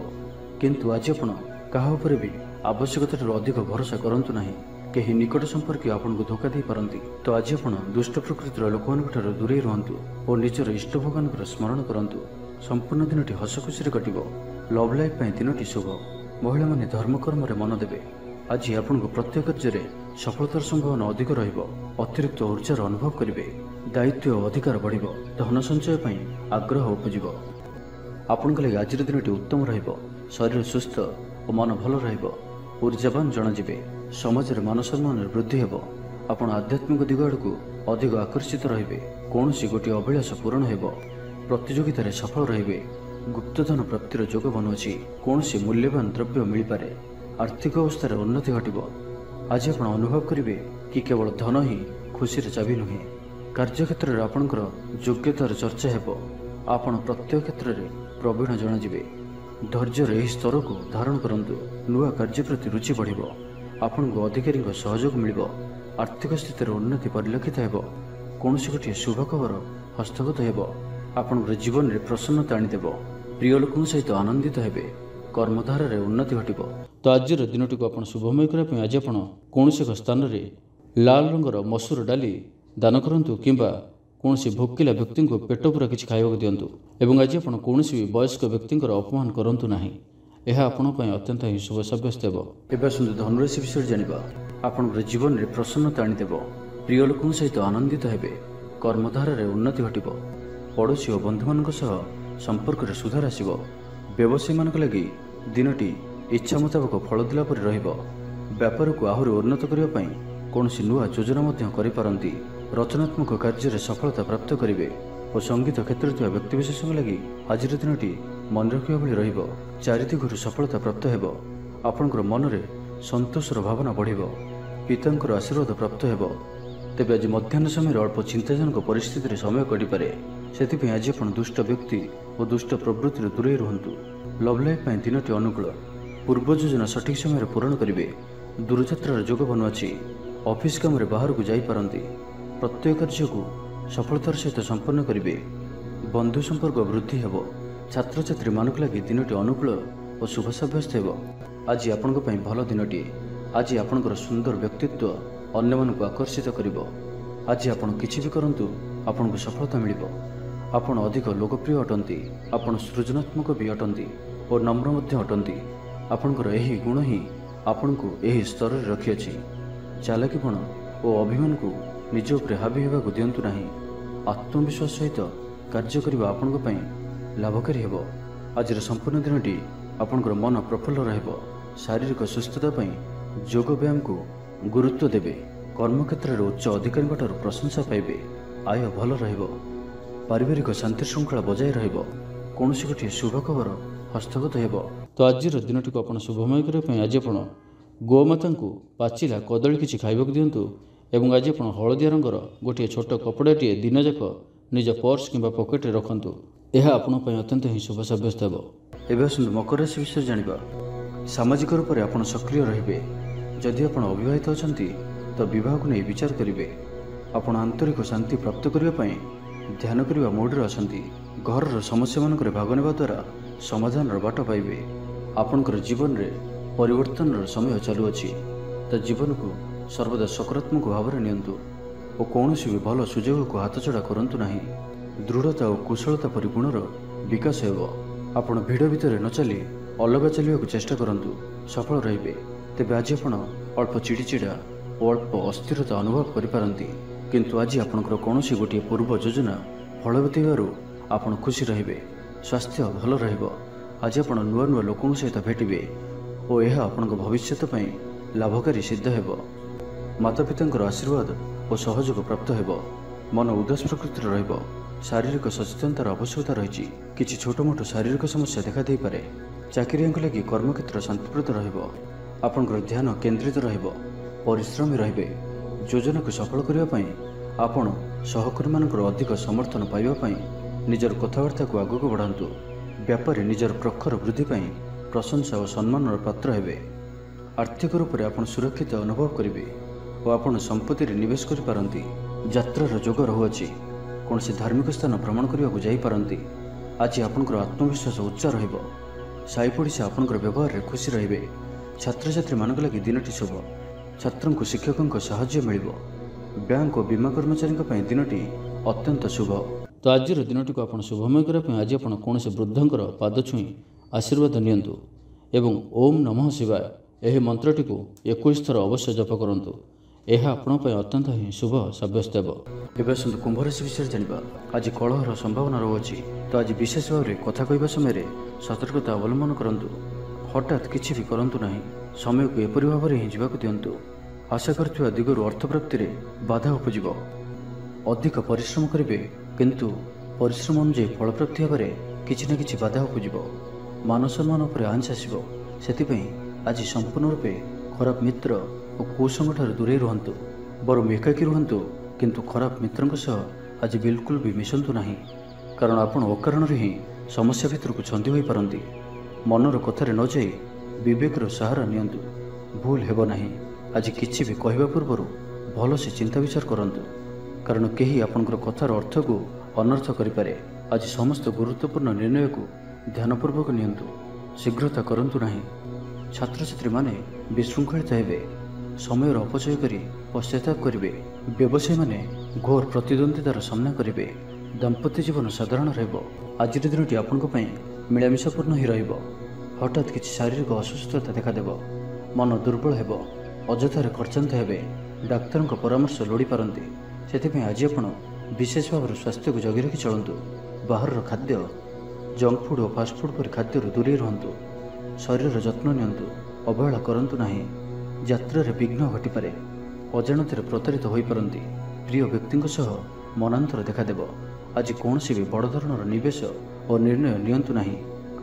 କିନ୍ତୁ ଆଜି ଆପଣ କାହା ଉପରେ ବି ଆବଶ୍ୟକତାଠାରୁ ଅଧିକ ଭରସା କରନ୍ତୁ ନାହିଁ। କେହି ନିକଟ ସମ୍ପର୍କୀୟ ଆପଣଙ୍କୁ ଧୋକା ଦେଇପାରନ୍ତି। ତ ଆଜି ଆପଣ ଦୁଷ୍ଟ ପ୍ରକୃତିର ଲୋକମାନଙ୍କଠାରୁ ଦୂରେଇ ରୁହନ୍ତୁ ଓ ନିଜର ଇଷ୍ଟ ଭଗବାନଙ୍କର ସ୍ମରଣ କରନ୍ତୁ। ସମ୍ପୂର୍ଣ୍ଣ ଦିନଟି ହସ ଖୁସିରେ କଟିବ। ଲଭ୍ ଲାଇଫ୍ ପାଇଁ ଦିନଟି ଶୁଭ। ମହିଳାମାନେ ଧର୍ମକର୍ମରେ ମନ ଦେବେ। ଆଜି ଆପଣଙ୍କ ପ୍ରତ୍ୟେକ କାର୍ଯ୍ୟରେ ସଫଳତାର ସମ୍ଭାବନା ଅଧିକ ରହିବ। ଅତିରିକ୍ତ ଊର୍ଜାର ଅନୁଭବ କରିବେ। ଦାୟିତ୍ୱ ଓ ଅଧିକାର ବଢ଼ିବ। ଧନ ସଞ୍ଚୟ ପାଇଁ ଆଗ୍ରହ ଉପୁଜିବ। ଆପଣଙ୍କ ଲାଗି ଆଜିର ଦିନଟି ଉତ୍ତମ ରହିବ। ଶରୀର ସୁସ୍ଥ ଓ ମନ ଭଲ ରହିବ। ଊର୍ଜାବାନ ଜଣାଯିବେ। ସମାଜରେ ମାନ ସମ୍ମାନରେ ବୃଦ୍ଧି ହେବ। ଆପଣ ଆଧ୍ୟାତ୍ମିକ ଦିଗ ଆଡ଼କୁ ଅଧିକ ଆକର୍ଷିତ ରହିବେ। କୌଣସି ଗୋଟିଏ ଅଭିଳାଷ ପୂରଣ ହେବ। ପ୍ରତିଯୋଗିତାରେ ସଫଳ ରହିବେ। ଗୁପ୍ତଧନ ପ୍ରାପ୍ତିର ଯୋଗ ବନୁଅଛି। କୌଣସି ମୂଲ୍ୟବାନ ଦ୍ରବ୍ୟ ମିଳିପାରେ। ଆର୍ଥିକ ଅବସ୍ଥାରେ ଉନ୍ନତି ଘଟିବ। ଆଜି ଆପଣ ଅନୁଭବ କରିବେ କି କେବଳ ଧନ ହିଁ ଖୁସିର ଚାବି ନୁହେଁ। କାର୍ଯ୍ୟକ୍ଷେତ୍ରରେ ଆପଣଙ୍କର ଯୋଗ୍ୟତାର ଚର୍ଚ୍ଚା ହେବ। ଆପଣ ପ୍ରତ୍ୟେକ କ୍ଷେତ୍ରରେ ପ୍ରବୀଣ ଜଣାଯିବେ। ଧୈର୍ଯ୍ୟର ଏହି ସ୍ତରକୁ ଧାରଣ କରନ୍ତୁ। ନୂଆ କାର୍ଯ୍ୟ ପ୍ରତି ରୁଚି ବଢ଼ିବ। ଆପଣଙ୍କୁ ଅଧିକାରୀଙ୍କ ସହଯୋଗ ମିଳିବ। ଆର୍ଥିକ ସ୍ଥିତିରେ ଉନ୍ନତି ପରିଲକ୍ଷିତ ହେବ। କୌଣସି ଗୋଟିଏ ଶୁଭ ଖବର ହସ୍ତଗତ ହେବ। ଆପଣଙ୍କର ଜୀବନରେ ପ୍ରସନ୍ନତା ଆଣିଦେବ। ପ୍ରିୟ ଲୋକଙ୍କ ସହିତ ଆନନ୍ଦିତ ହେବେ। କର୍ମଧାରାରେ ଉନ୍ନତି ଘଟିବ। ତ ଆଜିର ଦିନଟିକୁ ଆପଣ ଶୁଭମୟ କରିବା ପାଇଁ ଆଜି ଆପଣ କୌଣସି ଏକ ସ୍ଥାନରେ ଲାଲ ରଙ୍ଗର ମସୁର ଡାଲି ଦାନ କରନ୍ତୁ କିମ୍ବା କୌଣସି ଭୋକିଲା ବ୍ୟକ୍ତିଙ୍କୁ ପେଟ ପୂରା କିଛି ଖାଇବାକୁ ଦିଅନ୍ତୁ। ଏବଂ ଆଜି ଆପଣ କୌଣସି ବୟସ୍କ ବ୍ୟକ୍ତିଙ୍କର ଅପମାନ କରନ୍ତୁ ନାହିଁ। ଏହା ଆପଣଙ୍କ ପାଇଁ ଅତ୍ୟନ୍ତ ହିଁ ଶୁଭ ସାବ୍ୟସ୍ତ ହେବ। ଏବେ ଆସନ୍ତୁ ଧନୁରାଶି ବିଷୟରେ ଜାଣିବା। ଆପଣଙ୍କର ଜୀବନରେ ପ୍ରସନ୍ନତା ଆଣିଦେବ। ପ୍ରିୟ ଲୋକଙ୍କ ସହିତ ଆନନ୍ଦିତ ହେବେ। କର୍ମଧାରାରେ ଉନ୍ନତି ଘଟିବ। ପଡ଼ୋଶୀ ଓ ବନ୍ଧୁମାନଙ୍କ ସହ ସମ୍ପର୍କରେ ସୁଧାର ଆସିବ। ବ୍ୟବସାୟୀମାନଙ୍କ ଲାଗି ଦିନଟି ଇଚ୍ଛା ମୁତାବକ ଫଳ ଦେଲା ପରି ରହିବ। ବ୍ୟାପାରକୁ ଆହୁରି ଉନ୍ନତ କରିବା ପାଇଁ କୌଣସି ନୂଆ ଯୋଜନା ମଧ୍ୟ କରିପାରନ୍ତି। ରଚନାତ୍ମକ କାର୍ଯ୍ୟରେ ସଫଳତା ପ୍ରାପ୍ତ କରିବେ ଓ ସଙ୍ଗୀତ କ୍ଷେତ୍ରରେ ଥିବା ବ୍ୟକ୍ତିବିଶେଷଙ୍କ ଲାଗି ଆଜିର ଦିନଟି ମନେ ରଖିବା ଭଳି ରହିବ। ଚାରିଦିଗରୁ ସଫଳତା ପ୍ରାପ୍ତ ହେବ। ଆପଣଙ୍କର ମନରେ ସନ୍ତୋଷର ଭାବନା ବଢ଼ିବ। ପିତାଙ୍କର ଆଶୀର୍ବାଦ ପ୍ରାପ୍ତ ହେବ। ତେବେ ଆଜି ମଧ୍ୟାହ୍ନ ସମୟରେ ଅଳ୍ପ ଚିନ୍ତାଜନକ ପରିସ୍ଥିତିରେ ସମୟ କଟିପାରେ। ସେଥିପାଇଁ ଆଜି ଆପଣ ଦୁଷ୍ଟ ବ୍ୟକ୍ତି ଓ ଦୁଷ୍ଟ ପ୍ରବୃତ୍ତିରୁ ଦୂରେଇ ରୁହନ୍ତୁ। ଲଭ୍ ଲାଇଫ୍ ପାଇଁ ଦିନଟି ଅନୁକୂଳ। ପୂର୍ବ ଯୋଜନା ସଠିକ୍ ସମୟରେ ପୂରଣ କରିବେ। ଦୂରଯାତ୍ରାର ଯୋଗ ବନୁଅଛି। ଅଫିସ କାମରେ ବାହାରକୁ ଯାଇପାରନ୍ତି। ପ୍ରତ୍ୟେକ କାର୍ଯ୍ୟକୁ ସଫଳତାର ସହିତ ସମ୍ପନ୍ନ କରିବେ। ବନ୍ଧୁ ସମ୍ପର୍କ ବୃଦ୍ଧି ହେବ। ଛାତ୍ରଛାତ୍ରୀମାନଙ୍କ ଲାଗି ଦିନଟି ଅନୁକୂଳ ଓ ଶୁଭ ସାବ୍ୟସ୍ତ ହେବ। ଆଜି ଆପଣଙ୍କ ପାଇଁ ଭଲ ଦିନଟିଏ। ଆଜି ଆପଣଙ୍କର ସୁନ୍ଦର ବ୍ୟକ୍ତିତ୍ୱ ଅନ୍ୟମାନଙ୍କୁ ଆକର୍ଷିତ କରିବ। ଆଜି ଆପଣ କିଛି ବି କରନ୍ତୁ ଆପଣଙ୍କୁ ସଫଳତା ମିଳିବ। ଆପଣ ଅଧିକ ଲୋକପ୍ରିୟ ଅଟନ୍ତି। ଆପଣ ସୃଜନାତ୍ମକ ବି ଅଟନ୍ତି ଓ ନମ୍ର ମଧ୍ୟ ଅଟନ୍ତି। ଆପଣଙ୍କର ଏହି ଗୁଣ ହିଁ ଆପଣଙ୍କୁ ଏହି ସ୍ତରରେ ରଖିଅଛି। ଚାଲାକିପଣ ଓ ଅଭିମାନକୁ ନିଜ ଉପରେ ହାବି ହେବାକୁ ଦିଅନ୍ତୁ ନାହିଁ। ଆତ୍ମବିଶ୍ୱାସ ସହିତ କାର୍ଯ୍ୟ କରିବା ଆପଣଙ୍କ ପାଇଁ ଲାଭକାରୀ ହେବ। ଆଜିର ସମ୍ପୂର୍ଣ୍ଣ ଦିନଟି ଆପଣଙ୍କର ମନ ପ୍ରଫୁଲ୍ଲ ରହିବ। ଶାରୀରିକ ସୁସ୍ଥତା ପାଇଁ ଯୋଗ ବ୍ୟାୟାମକୁ ଗୁରୁତ୍ୱ ଦେବେ। କର୍ମକ୍ଷେତ୍ରରେ ଉଚ୍ଚ ଅଧିକାରୀଙ୍କଠାରୁ ପ୍ରଶଂସା ପାଇବେ। ଆୟ ଭଲ ରହିବ। ପାରିବାରିକ ଶାନ୍ତି ଶୃଙ୍ଖଳା ବଜାୟ ରହିବ। କୌଣସି ଗୋଟିଏ ଶୁଭ ଖବର ହସ୍ତଗତ ହେବ। ତ ଆଜିର ଦିନଟିକୁ ଆପଣ ଶୁଭମୟ କରିବା ପାଇଁ ଆଜି ଆପଣ ଗୋମାତାଙ୍କୁ ପାଚିଲା କଦଳୀ କିଛି ଖାଇବାକୁ ଦିଅନ୍ତୁ ଏବଂ ଆଜି ଆପଣ ହଳଦିଆ ରଙ୍ଗର ଗୋଟିଏ ଛୋଟ କପଡ଼ାଟିଏ ଦିନଯାକ ନିଜ ପର୍ସ କିମ୍ବା ପକେଟରେ ରଖନ୍ତୁ। ଏହା ଆପଣଙ୍କ ପାଇଁ ଅତ୍ୟନ୍ତ ହିଁ ଶୁଭ ସାବ୍ୟସ୍ତ ହେବ। ଏବେ ଆସନ୍ତୁ ମକର ରାଶି ବିଷୟରେ ଜାଣିବା। ସାମାଜିକ ରୂପରେ ଆପଣ ସକ୍ରିୟ ରହିବେ। ଯଦି ଆପଣ ଅବିବାହିତ ଅଛନ୍ତି ତ ବିବାହକୁ ନେଇ ବିଚାର କରିବେ। ଆପଣ ଆନ୍ତରିକ ଶାନ୍ତି ପ୍ରାପ୍ତ କରିବା ପାଇଁ ଧ୍ୟାନ କରିବା ମୋଡ଼ରେ ଅଛନ୍ତି। ଘରର ସମସ୍ୟାମାନଙ୍କରେ ଭାଗ ନେବା ଦ୍ୱାରା ସମାଧାନର ବାଟ ପାଇବେ। ଆପଣଙ୍କର ଜୀବନରେ ପରିବର୍ତ୍ତନର ସମୟ ଚାଲୁଅଛି। ତ ଜୀବନକୁ ସର୍ବଦା ସକାରାତ୍ମକ ଭାବରେ ନିଅନ୍ତୁ ଓ କୌଣସି ବି ଭଲ ସୁଯୋଗକୁ ହାତଛଡ଼ା କରନ୍ତୁ ନାହିଁ। ଦୃଢ଼ତା ଓ କୁଶଳତା ପରି ଗୁଣର ବିକାଶ ହେବ। ଆପଣ ଭିଡ଼ ଭିତରେ ନ ଚାଲି ଅଲଗା ଚାଲିବାକୁ ଚେଷ୍ଟା କରନ୍ତୁ। ସଫଳ ରହିବେ। ତେବେ ଆଜି ଆପଣ ଅଳ୍ପ ଚିଡ଼ିଚିଡ଼ା ଓ ଅଳ୍ପ ଅସ୍ଥିରତା ଅନୁଭବ କରିପାରନ୍ତି। କିନ୍ତୁ ଆଜି ଆପଣଙ୍କର କୌଣସି ଗୋଟିଏ ପୂର୍ବ ଯୋଜନା ଫଳବତୀ ହେବାରୁ ଆପଣ ଖୁସି ରହିବେ। ସ୍ୱାସ୍ଥ୍ୟ ଭଲ ରହିବ। ଆଜି ଆପଣ ନୂଆ ନୂଆ ଲୋକଙ୍କ ସହିତ ଭେଟିବେ ଓ ଏହା ଆପଣଙ୍କ ଭବିଷ୍ୟତ ପାଇଁ ଲାଭକାରୀ ସିଦ୍ଧ ହେବ। ମାତାପିତାଙ୍କର ଆଶୀର୍ବାଦ ଓ ସହଯୋଗ ପ୍ରାପ୍ତ ହେବ। ମନ ଉଦାସ ପ୍ରକୃତିର ରହିବ। ଶାରୀରିକ ସଚେତନତାର ଆବଶ୍ୟକତା ରହିଛି। କିଛି ଛୋଟମୋଟ ଶାରୀରିକ ସମସ୍ୟା ଦେଖାଦେଇପାରେ। ଚାକିରିଆଙ୍କ ଲାଗି କର୍ମକ୍ଷେତ୍ର ଶାନ୍ତିପ୍ରଦ ରହିବ। ଆପଣଙ୍କର ଧ୍ୟାନ କେନ୍ଦ୍ରିତ ରହିବ। ପରିଶ୍ରମୀ ରହିବେ। ଯୋଜନାକୁ ସଫଳ କରିବା ପାଇଁ ଆପଣ ସହକର୍ମୀମାନଙ୍କର ଅଧିକ ସମର୍ଥନ ପାଇବା ପାଇଁ ନିଜର କଥାବାର୍ତ୍ତାକୁ ଆଗକୁ ବଢ଼ାନ୍ତୁ। ବ୍ୟାପାରୀ ନିଜର ପ୍ରଖର ବୃଦ୍ଧି ପାଇଁ ପ୍ରଶଂସା ଓ ସମ୍ମାନର ପାତ୍ର ହେବେ। ଆର୍ଥିକ ରୂପରେ ଆପଣ ସୁରକ୍ଷିତ ଅନୁଭବ କରିବେ ଓ ଆପଣ ସମ୍ପତ୍ତିରେ ନିବେଶ କରିପାରନ୍ତି। ଯାତ୍ରାର ଯୋଗ ରହୁଅଛି। କୌଣସି ଧାର୍ମିକ ସ୍ଥାନ ଭ୍ରମଣ କରିବାକୁ ଯାଇପାରନ୍ତି। ଆଜି ଆପଣଙ୍କର ଆତ୍ମବିଶ୍ୱାସ ଉଚ୍ଚ ରହିବ। ସାହି ପଡ଼ିଶା ଆପଣଙ୍କର ବ୍ୟବହାରରେ ଖୁସି ରହିବେ। ଛାତ୍ରଛାତ୍ରୀମାନଙ୍କ ଲାଗି ଦିନଟି ଶୁଭ। ଛାତ୍ରଙ୍କୁ ଶିକ୍ଷକଙ୍କ ସାହାଯ୍ୟ ମିଳିବ। ବ୍ୟାଙ୍କ ଓ ବୀମା କର୍ମଚାରୀଙ୍କ ପାଇଁ ଦିନଟି ଅତ୍ୟନ୍ତ ଶୁଭ। ତ ଆଜିର ଦିନଟିକୁ ଆପଣ ଶୁଭମୟ କରିବା ପାଇଁ ଆଜି ଆପଣ କୌଣସି ବୃଦ୍ଧଙ୍କର ପାଦ ଛୁଇଁ आशीर्वाद नियंतु एवं ओम नमः शिवाय ଏହି ମନ୍ତ୍ରଟିକୁ 21 ଥର ଅବଶ୍ୟ ଜପ କରନ୍ତୁ। ଏହା ଆପଣଙ୍କ ପାଇଁ ଅତ୍ୟନ୍ତ ହିଁ ଶୁଭ ସାବ୍ୟସ୍ତ ହେବ। ଏବେ ଆସନ୍ତୁ କୁମ୍ଭ ରାଶି ବିଷୟରେ ଜାଣିବା। ଆଜି କଳହର ସମ୍ଭାବନା ରହୁଅଛି, ତ ଆଜି ବିଶେଷ ଭାବରେ କଥା କହିବା ସମୟରେ ସତର୍କତା ଅବଲମ୍ବନ କରନ୍ତୁ। ହଠାତ୍ କିଛି ବି କରନ୍ତୁ ନାହିଁ। ସମୟକୁ ଏପରି ଭାବରେ ହିଁ ଯିବାକୁ ଦିଅନ୍ତୁ। ଆଶା କରୁଥିବା ଦିଗରୁ ଅର୍ଥପ୍ରାପ୍ତିରେ ବାଧା ଉପୁଜିବ। ଅଧିକ ପରିଶ୍ରମ କରିବେ, କିନ୍ତୁ ପରିଶ୍ରମ ଅନୁଯାୟୀ ଫଳପ୍ରାପ୍ତି ହେବାରେ କିଛି ନା କିଛି ବାଧା ଉପୁଜିବ। ମାନ ସମ୍ମାନ ଉପରେ ଆଞ୍ଚ ଆସିବ। ସେଥିପାଇଁ ଆଜି ସମ୍ପୂର୍ଣ୍ଣ ରୂପେ ଖରାପ ମିତ୍ର ଓ କୁସଙ୍ଗଠାରୁ ଦୂରେଇ ରୁହନ୍ତୁ। ବରଂ ଏକାକୀ ରୁହନ୍ତୁ, କିନ୍ତୁ ଖରାପ ମିତ୍ରଙ୍କ ସହ ଆଜି ବିଲକୁଲ ବି ମିଶନ୍ତୁ ନାହିଁ, କାରଣ ଆପଣ ଅକାରଣରେ ହିଁ ସମସ୍ୟା ଭିତରକୁ ଛନ୍ଦି ହୋଇପାରନ୍ତି। ମନର କଥାରେ ନ ଯାଇ ବିବେକର ସାହାରା ନିଅନ୍ତୁ। ଭୁଲ ହେବ ନାହିଁ। ଆଜି କିଛି ବି କହିବା ପୂର୍ବରୁ ଭଲସେ ଚିନ୍ତା ବିଚାର କରନ୍ତୁ, କାରଣ କେହି ଆପଣଙ୍କର କଥାର ଅର୍ଥକୁ ଅନର୍ଥ କରିପାରେ। ଆଜି ସମସ୍ତ ଗୁରୁତ୍ୱପୂର୍ଣ୍ଣ ନିର୍ଣ୍ଣୟକୁ ଧ୍ୟାନପୂର୍ବକ ନିଅନ୍ତୁ। ଶୀଘ୍ରତା କରନ୍ତୁ ନାହିଁ। ଛାତ୍ରଛାତ୍ରୀମାନେ ବିଶୃଙ୍ଖଳିତ ହେବେ। ସମୟର ଅପଚୟ କରି ପଶ୍ଚାତାପ କରିବେ। ବ୍ୟବସାୟୀମାନେ ଘୋର ପ୍ରତିଦ୍ୱନ୍ଦିତାର ସାମ୍ନା କରିବେ। ଦାମ୍ପତ୍ୟ ଜୀବନ ସାଧାରଣ ରହିବ। ଆଜିର ଦିନଟି ଆପଣଙ୍କ ପାଇଁ ମିଳାମିଶାପୂର୍ଣ୍ଣ ହିଁ ରହିବ। ହଠାତ୍ କିଛି ଶାରୀରିକ ଅସୁସ୍ଥତା ଦେଖାଦେବ। ମନ ଦୁର୍ବଳ ହେବ। ଅଯଥାରେ ଖର୍ଚ୍ଚାନ୍ତ ହେବେ। ଡାକ୍ତରଙ୍କ ପରାମର୍ଶ ଲୋଡ଼ିପାରନ୍ତି। ସେଥିପାଇଁ ଆଜି ଆପଣ ବିଶେଷ ଭାବରେ ସ୍ୱାସ୍ଥ୍ୟକୁ ଜଗି ରଖି ଚଳନ୍ତୁ। ବାହାରର ଖାଦ୍ୟ, ଜଙ୍କ ଫୁଡ୍ ଓ ଫାଷ୍ଟଫୁଡ୍ ପରି ଖାଦ୍ୟରୁ ଦୂରେଇ ରୁହନ୍ତୁ। ଶରୀରର ଯତ୍ନ ନିଅନ୍ତୁ। ଅବହେଳା କରନ୍ତୁ ନାହିଁ। ଯାତ୍ରାରେ ବିଘ୍ନ ଘଟିପାରେ। ଅଜାଣତରେ ପ୍ରତାରିତ ହୋଇପାରନ୍ତି। ପ୍ରିୟ ବ୍ୟକ୍ତିଙ୍କ ସହ ମନାନ୍ତର ଦେଖାଦେବ। ଆଜି କୌଣସି ବି ବଡ଼ ଧରଣର ନିବେଶ ଓ ନିର୍ଣ୍ଣୟ ନିଅନ୍ତୁ ନାହିଁ।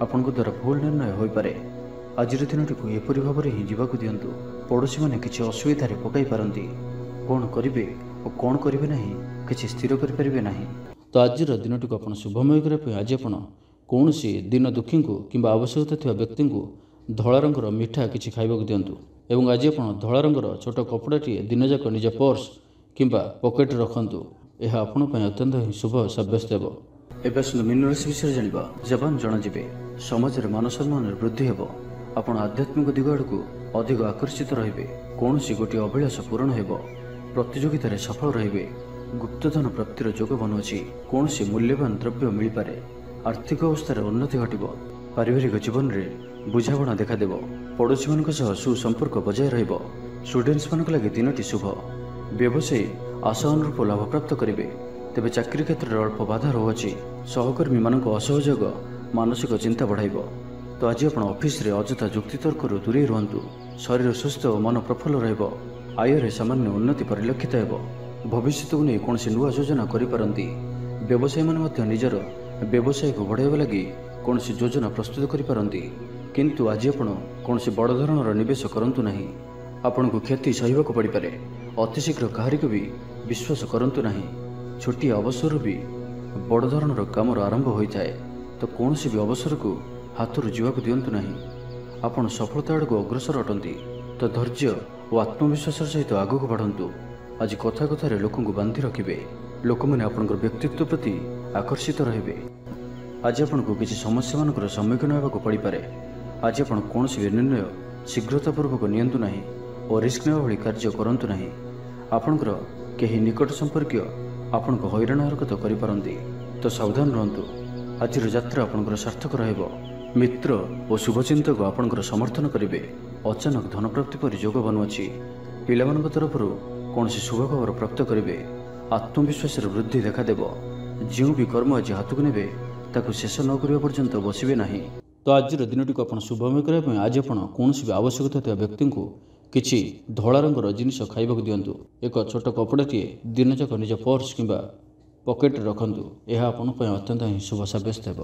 ଆପଣଙ୍କ ଦ୍ୱାରା ଭୁଲ ନିର୍ଣ୍ଣୟ ହୋଇପାରେ। ଆଜିର ଦିନଟିକୁ ଏପରି ଭାବରେ ହିଁ ଯିବାକୁ ଦିଅନ୍ତୁ। ପଡ଼ୋଶୀମାନେ କିଛି ଅସୁବିଧାରେ ପକାଇ ପାରନ୍ତି। କ'ଣ କରିବେ ଓ କ'ଣ କରିବେ ନାହିଁ କିଛି ସ୍ଥିର କରିପାରିବେ ନାହିଁ। ତ ଆଜିର ଦିନଟିକୁ ଆପଣ ଶୁଭମୟ କରିବା ପାଇଁ ଆଜି ଆପଣ କୌଣସି ଦିନ ଦୁଃଖୀଙ୍କୁ କିମ୍ବା ଆବଶ୍ୟକତା ଥିବା ବ୍ୟକ୍ତିଙ୍କୁ ଧଳା ରଙ୍ଗର ମିଠା କିଛି ଖାଇବାକୁ ଦିଅନ୍ତୁ। ଏବଂ ଆଜି ଆପଣ ଧଳା ରଙ୍ଗର ଛୋଟ କପଡ଼ାଟିଏ ଦିନଯାକ ନିଜ ପର୍ସ କିମ୍ବା ପକେଟରେ ରଖନ୍ତୁ। ଏହା ଆପଣଙ୍କ ପାଇଁ ଅତ୍ୟନ୍ତ ହିଁ ଶୁଭ ସାବ୍ୟସ୍ତ ହେବ। ଏବେ ଆସନ୍ତୁ ମୀନ ରାଶି ବିଷୟରେ ଜାଣିବା। ଯବାନ ଜଣାଯିବେ। ସମାଜରେ ମାନ ସମ୍ମାନରେ ବୃଦ୍ଧି ହେବ। ଆପଣ ଆଧ୍ୟାତ୍ମିକ ଦିଗ ଆଡ଼କୁ ଅଧିକ ଆକର୍ଷିତ ରହିବେ। କୌଣସି ଗୋଟିଏ ଅଭିଳାଷ ପୂରଣ ହେବ। ପ୍ରତିଯୋଗିତାରେ ସଫଳ ରହିବେ। ଗୁପ୍ତଧନ ପ୍ରାପ୍ତିର ଯୋଗ ବନୁଅଛି। କୌଣସି ମୂଲ୍ୟବାନ ଦ୍ରବ୍ୟ ମିଳିପାରେ। ଆର୍ଥିକ ଅବସ୍ଥାରେ ଉନ୍ନତି ଘଟିବ। ପାରିବାରିକ ଜୀବନରେ ବୁଝାମଣା ଦେଖାଦେବ। ପଡ଼ୋଶୀମାନଙ୍କ ସହ ସୁସମ୍ପର୍କ ବଜାୟ ରହିବ। ଷ୍ଟୁଡେଣ୍ଟସ୍ମାନଙ୍କ ଲାଗି ଦିନଟି ଶୁଭ। ବ୍ୟବସାୟୀ ଆଶା ଅନୁରୂପ ଲାଭପ୍ରାପ୍ତ କରିବେ। ତେବେ ଚାକିରି କ୍ଷେତ୍ରରେ ଅଳ୍ପ ବାଧା ରହୁଅଛି। ସହକର୍ମୀମାନଙ୍କ ଅସହଯୋଗ ମାନସିକ ଚିନ୍ତା ବଢ଼ାଇବ। ତ ଆଜି ଆପଣ ଅଫିସରେ ଅଯଥା ଯୁକ୍ତିତର୍କରୁ ଦୂରେଇ ରୁହନ୍ତୁ। ଶରୀର ସୁସ୍ଥ ଓ ମନ ପ୍ରଫୁଲ୍ଲ ରହିବ। ଆୟରେ ସାମାନ୍ୟ ଉନ୍ନତି ପରିଲକ୍ଷିତ ହେବ। ଭବିଷ୍ୟତକୁ ନେଇ କୌଣସି ନୂଆ ଯୋଜନା କରିପାରନ୍ତି। ବ୍ୟବସାୟୀମାନେ ମଧ୍ୟ ନିଜର ବ୍ୟବସାୟକୁ ବଢ଼ାଇବା ଲାଗି କୌଣସି ଯୋଜନା ପ୍ରସ୍ତୁତ କରିପାରନ୍ତି। କିନ୍ତୁ ଆଜି ଆପଣ କୌଣସି ବଡ଼ ଧରଣର ନିବେଶ କରନ୍ତୁ ନାହିଁ। ଆପଣଙ୍କୁ କ୍ଷତି ସହିବାକୁ ପଡ଼ିପାରେ। ଅତିଶୀଘ୍ର କାହାରିକୁ ବି ବିଶ୍ୱାସ କରନ୍ତୁ ନାହିଁ। ଛୋଟିଆ ଅବସରରୁ ବି ବଡ଼ ଧରଣର କାମର ଆରମ୍ଭ ହୋଇଥାଏ। ତ କୌଣସି ବି ଅବସରକୁ ହାତରୁ ଯିବାକୁ ଦିଅନ୍ତୁ ନାହିଁ। ଆପଣ ସଫଳତା ଆଡ଼କୁ ଅଗ୍ରସର ଅଟନ୍ତି। ତ ଧୈର୍ଯ୍ୟ ଓ ଆତ୍ମବିଶ୍ୱାସର ସହିତ ଆଗକୁ ବଢ଼ନ୍ତୁ। ଆଜି କଥା କଥାରେ ଲୋକଙ୍କୁ ବାନ୍ଧି ରଖିବେ। ଲୋକମାନେ ଆପଣଙ୍କର ବ୍ୟକ୍ତିତ୍ୱ ପ୍ରତି ଆକର୍ଷିତ ରହିବେ। ଆଜି ଆପଣଙ୍କୁ କିଛି ସମସ୍ୟାମାନଙ୍କର ସମ୍ମୁଖୀନ ହେବାକୁ ପଡ଼ିପାରେ। ଆଜି ଆପଣ କୌଣସି ବି ନିର୍ଣ୍ଣୟ ଶୀଘ୍ରତାପୂର୍ବକ ନିଅନ୍ତୁ ନାହିଁ ଓ ରିସ୍କ ନେବା ଭଳି କାର୍ଯ୍ୟ କରନ୍ତୁ ନାହିଁ। ଆପଣଙ୍କର କେହି ନିକଟ ସମ୍ପର୍କୀୟ ଆପଣଙ୍କୁ ହଇରାଣ ହରକତ କରିପାରନ୍ତି। ତ ସାବଧାନ ରୁହନ୍ତୁ। ଆଜିର ଯାତ୍ରା ଆପଣଙ୍କର ସାର୍ଥକ ରହିବ। ମିତ୍ର ଓ ଶୁଭଚିନ୍ତକ ଆପଣଙ୍କର ସମର୍ଥନ କରିବେ। ଅଚାନକ ଧନପ୍ରାପ୍ତି ପରି ଯୋଗ ବନୁଅଛି। ପିଲାମାନଙ୍କ ତରଫରୁ କୌଣସି ଶୁଭ ଖବର ପ୍ରାପ୍ତ କରିବେ। ଆତ୍ମବିଶ୍ୱାସରେ ବୃଦ୍ଧି ଦେଖାଦେବ। ଯେଉଁ ବି କର୍ମ ଆଜି ହାତକୁ ନେବେ ତାକୁ ଶେଷ ନ କରିବା ପର୍ଯ୍ୟନ୍ତ ବସିବେ ନାହିଁ। ତ ଆଜିର ଦିନଟିକୁ ଆପଣ ଶୁଭମୟ କରିବା ପାଇଁ ଆଜି ଆପଣ କୌଣସି ବି ଆବଶ୍ୟକତା ଥିବା ବ୍ୟକ୍ତିଙ୍କୁ କିଛି ଧଳା ରଙ୍ଗର ଜିନିଷ ଖାଇବାକୁ ଦିଅନ୍ତୁ। ଏକ ଛୋଟ କପଡ଼ାଟିଏ ଦିନଯାକ ନିଜ ପର୍ସ କିମ୍ବା ପକେଟରେ ରଖନ୍ତୁ। ଏହା ଆପଣଙ୍କ ପାଇଁ ଅତ୍ୟନ୍ତ ହିଁ ଶୁଭ ସାବ୍ୟସ୍ତ ହେବ।